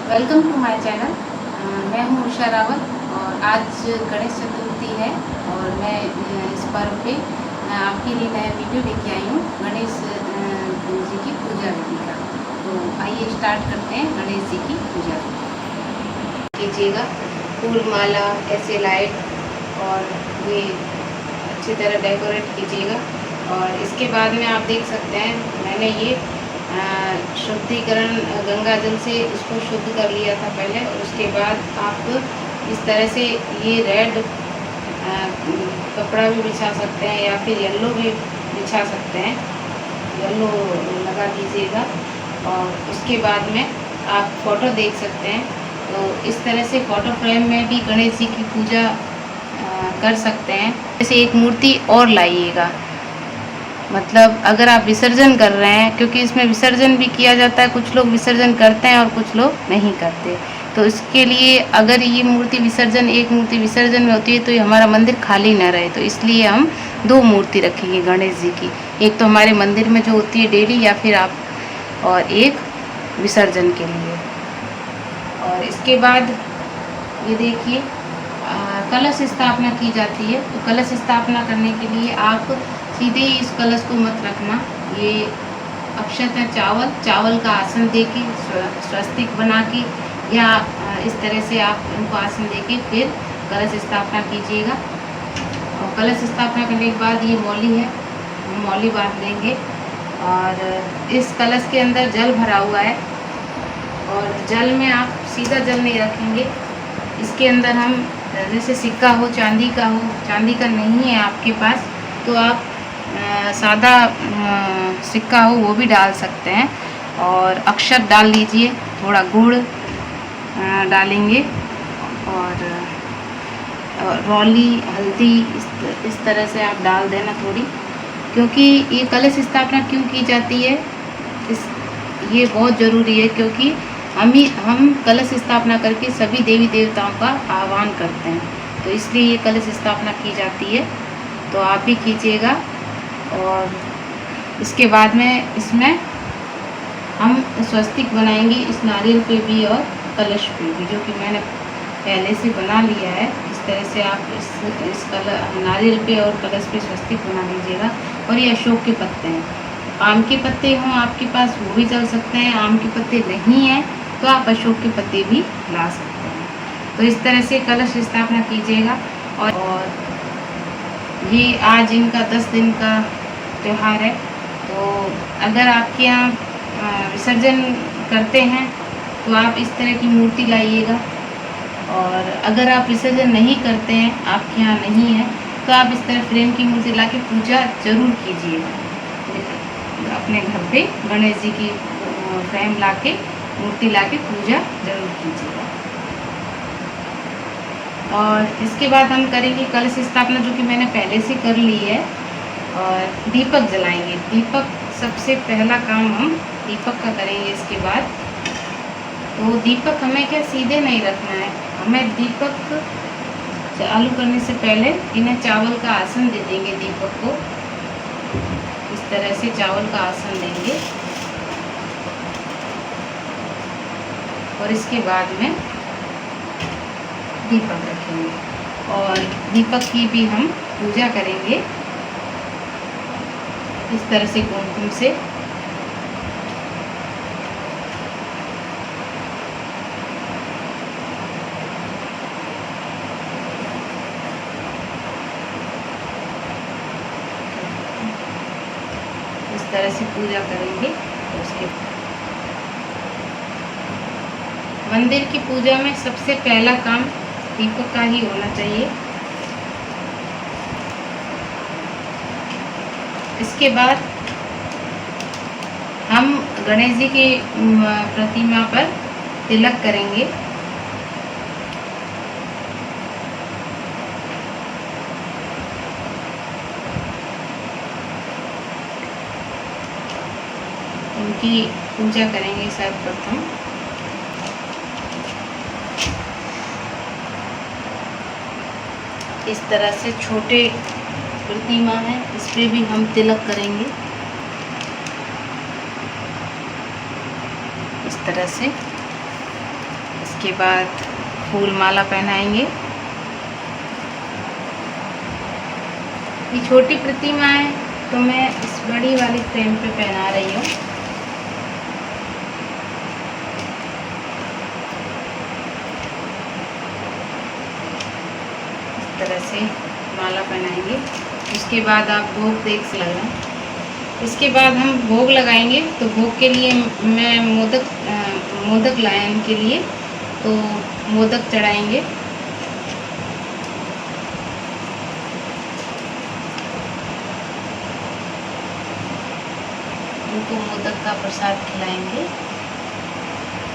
Welcome to my channel. मैं हूँ उषा रावत और आज गणेश चतुर्थी है और मैं इस पर्व पे आपके लिए नया वीडियो लेके आई हूँ गणेश जी की पूजा विधि का। तो आइए स्टार्ट करते हैं गणेश जी की पूजा कीजिएगा। फूल माला ऐसे लाइट और ये अच्छी तरह डेकोरेट कीजिएगा। और इसके बाद में आप देख सकते हैं मैंने ये शुद्धिकरण गंगा जल से इसको शुद्ध कर लिया था पहले, और उसके बाद आप इस तरह से ये रेड कपड़ा भी बिछा सकते हैं या फिर येलो भी बिछा सकते हैं, येलो लगा दीजिएगा। और उसके बाद में आप फ़ोटो देख सकते हैं। तो इस तरह से फ़ोटो फ्रेम में भी गणेश जी की पूजा कर सकते हैं। जैसे एक मूर्ति और लाइएगा, मतलब अगर आप विसर्जन कर रहे हैं, क्योंकि इसमें विसर्जन भी किया जाता है, कुछ लोग विसर्जन करते हैं और कुछ लोग नहीं करते। तो इसके लिए अगर ये मूर्ति विसर्जन, एक मूर्ति विसर्जन में होती है तो ये हमारा मंदिर खाली ना रहे, तो इसलिए हम दो मूर्ति रखेंगे गणेश जी की। एक तो हमारे मंदिर में जो होती है डेली, या फिर आप, और एक विसर्जन के लिए। और इसके बाद ये देखिए कलश स्थापना की जाती है। तो कलश स्थापना करने के लिए आप सीधे ही इस कलश को मत रखना, ये अक्षत है चावल का आसन देके स्वस्तिक बना के, या इस तरह से आप इनको आसन देके फिर कलश स्थापना कीजिएगा। और कलश स्थापना करने के बाद ये मौली है, मौली बांध लेंगे। और इस कलश के अंदर जल भरा हुआ है, और जल में आप सीधा जल नहीं रखेंगे, इसके अंदर हम जैसे सिक्का हो, चांदी का नहीं है आपके पास तो आप सादा सिक्का हो वो भी डाल सकते हैं। और अक्षत डाल लीजिए, थोड़ा गुड़ डालेंगे, और रौली, हल्दी इस तरह से आप डाल देना थोड़ी, क्योंकि ये कलश स्थापना क्यों की जाती है, ये बहुत ज़रूरी है, क्योंकि हम कलश स्थापना करके सभी देवी देवताओं का आह्वान करते हैं, तो इसलिए ये कलश स्थापना की जाती है। तो आप भी कीजिएगा। और इसके बाद में इसमें हम स्वस्तिक बनाएंगे, इस नारियल पे भी और कलश पे भी, जो कि मैंने पहले से बना लिया है। इस तरह से आप इस नारियल पे और कलश पे स्वस्तिक बना लीजिएगा। और ये अशोक के पत्ते हैं, आम के पत्ते हों आपके पास वो भी चल सकते हैं, आम के पत्ते नहीं हैं तो आप अशोक के पत्ते भी ला सकते हैं। तो इस तरह से कलश स्थापना कीजिएगा। और ये आज इनका 10 दिन का त्यौहार है। तो अगर आपके यहाँ विसर्जन करते हैं तो आप इस तरह की मूर्ति लाइएगा, और अगर आप विसर्जन नहीं करते हैं, आपके यहाँ नहीं है, तो आप इस तरह फ्रेम की मूर्ति ला के पूजा जरूर कीजिएगा। अपने घर पे गणेश जी की फ्रेम ला के, मूर्ति ला के पूजा जरूर कीजिएगा। और इसके बाद हम करेंगे कलश स्थापना, जो कि मैंने पहले से कर ली है। और दीपक जलाएंगे, दीपक सबसे पहला काम हम दीपक का करेंगे। इसके बाद तो दीपक हमें क्या सीधे नहीं रखना है, हमें दीपक चालू करने से पहले इन्हें चावल का आसन दे देंगे। दीपक को इस तरह से चावल का आसन देंगे, और इसके बाद में दीपक रखेंगे, और दीपक की भी हम पूजा करेंगे इस तरह से कुमकुम से। इस तरह से पूजा करेंगे। उसके मंदिर की पूजा में सबसे पहला काम दीपक का ही होना चाहिए। इसके बाद हम गणेश जी की प्रतिमा पर तिलक करेंगे। उनकी पूजा करेंगे सर्वप्रथम। इस तरह से छोटे प्रतिमा है, इस पर भी हम तिलक करेंगे इस तरह से। इसके बाद फूल माला पहनाएंगे। ये छोटी प्रतिमा है तो मैं इस बड़ी वाली फ्रेम पे पहना रही हूँ। इस तरह से माला पहनाएंगे। उसके बाद आप भोग देख लगाएं। इसके बाद हम भोग लगाएंगे। तो भोग के लिए मैं मोदक लाया इनके लिए, तो मोदक चढ़ाएंगे। इनको मोदक का प्रसाद खिलाएंगे।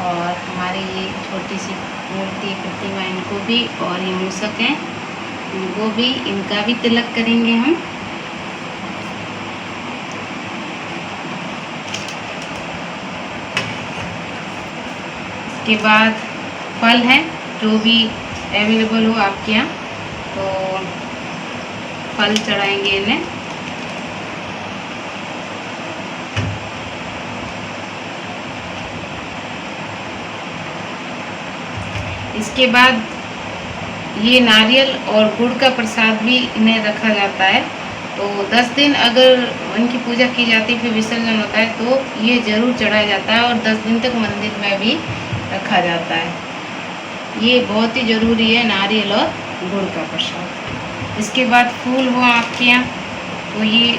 और हमारी ये छोटी सी मूर्ति प्रतिमा, इनको भी, और ये मूसक हैं, इनको भी, इनका भी तिलक करेंगे हम। इसके बाद फल हैं, जो भी अवेलेबल हो आपके यहाँ, तो फल चढ़ाएंगे इन्हें। इसके बाद ये नारियल और गुड़ का प्रसाद भी इन्हें रखा जाता है। तो 10 दिन अगर उनकी पूजा की जाती है, फिर विसर्जन होता है, तो ये जरूर चढ़ाया जाता है और 10 दिन तक मंदिर में भी रखा जाता है। ये बहुत ही ज़रूरी है, नारियल और गुड़ का प्रसाद। इसके बाद फूल हो आपके यहाँ, तो ये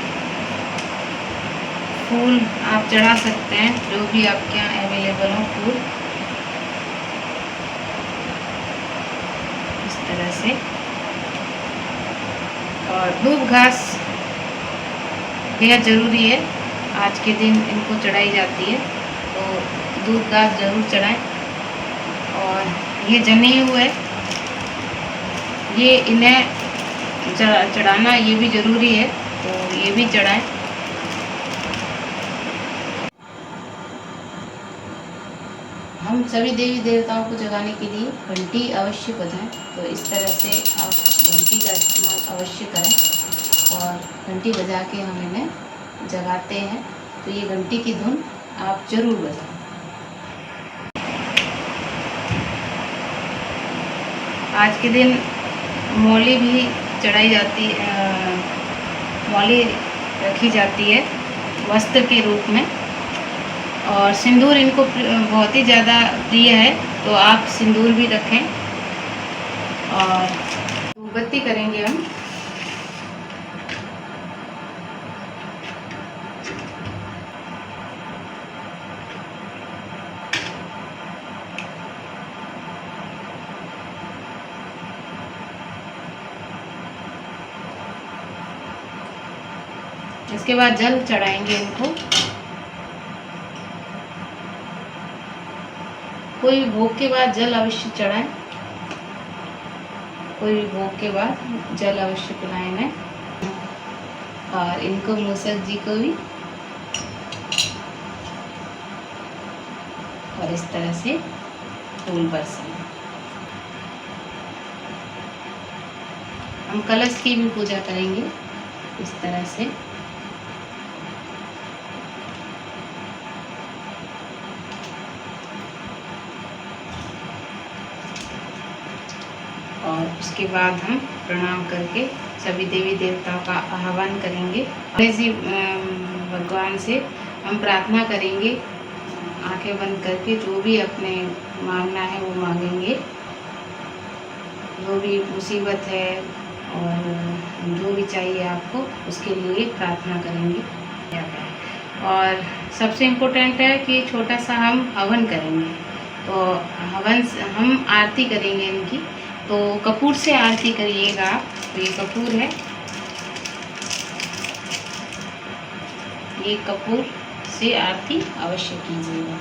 फूल आप चढ़ा सकते हैं, जो भी आपके यहाँ अवेलेबल हो फूल, इस तरह से। और दूब घास बेहद ज़रूरी है, आज के दिन इनको चढ़ाई जाती है, तो दूब घास जरूर चढ़ाएं। और ये जनेऊ है, ये इन्हें चढ़ाना ये भी ज़रूरी है, तो ये भी चढ़ाएं। हम सभी देवी देवताओं को जगाने के लिए घंटी अवश्य बजाएं। तो इस तरह से आप घंटी का इस्तेमाल अवश्य करें और घंटी बजा के हम इन्हें जगाते हैं। तो ये घंटी की धुन आप जरूर बजाएं। आज के दिन मौली भी चढ़ाई जाती है, मौली रखी जाती है वस्त्र के रूप में। और सिंदूर इनको बहुत ही ज़्यादा प्रिय है, तो आप सिंदूर भी रखें। और धूपबत्ती करेंगे हम। इसके बाद जल चढ़ाएंगे इनको। कोई भोग के बाद जल अवश्य चढ़ाएं, कोई भी भोग के बाद जल अवश्य पिलाएं इन्हें। और इनको मूसक जी को भी, और इस तरह से फूल बरसाएं। हम कलश की भी पूजा करेंगे इस तरह से। और उसके बाद हम प्रणाम करके सभी देवी देवताओं का आह्वान करेंगे। गणेश जी भगवान से हम प्रार्थना करेंगे, आंखें बंद करके, जो भी अपने मांगना है वो मांगेंगे। जो भी मुसीबत है और जो भी चाहिए आपको, उसके लिए प्रार्थना करेंगे। और सबसे इम्पोर्टेंट है कि छोटा सा हम हवन करेंगे। तो हवन हम आरती करेंगे इनकी, तो कपूर से आरती करिएगा आप। तो ये कपूर है, ये कपूर से आरती अवश्य कीजिएगा।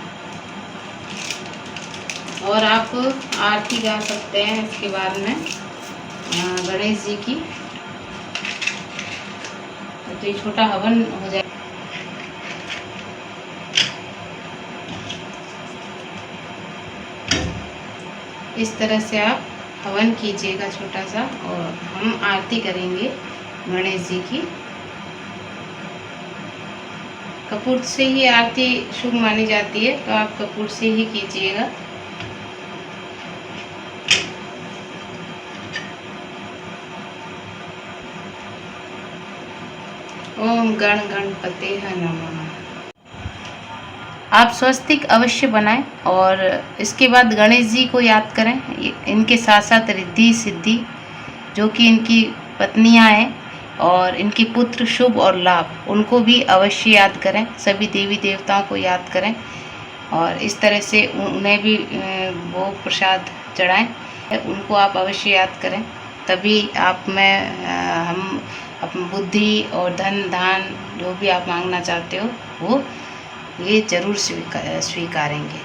और आप आरती गा सकते हैं इसके बाद में गणेश जी की। तो ये छोटा हवन हो जाए। इस तरह से आप हवन कीजिएगा छोटा सा, और हम आरती करेंगे गणेश जी की। कपूर से ही आरती शुभ मानी जाती है, तो आप कपूर से ही कीजिएगा। ओम गण गणपते नमः। आप स्वस्तिक अवश्य बनाएं और इसके बाद गणेश जी को याद करें। इनके साथ साथ रिद्धि सिद्धि जो कि इनकी पत्नियां हैं और इनके पुत्र शुभ और लाभ, उनको भी अवश्य याद करें। सभी देवी देवताओं को याद करें और इस तरह से उन्हें भी वो प्रसाद चढ़ाएं। उनको आप अवश्य याद करें, तभी आप में हम अपनी बुद्धि और धन दान जो भी आप मांगना चाहते हो वो ये जरूर स्वीकारेंगे।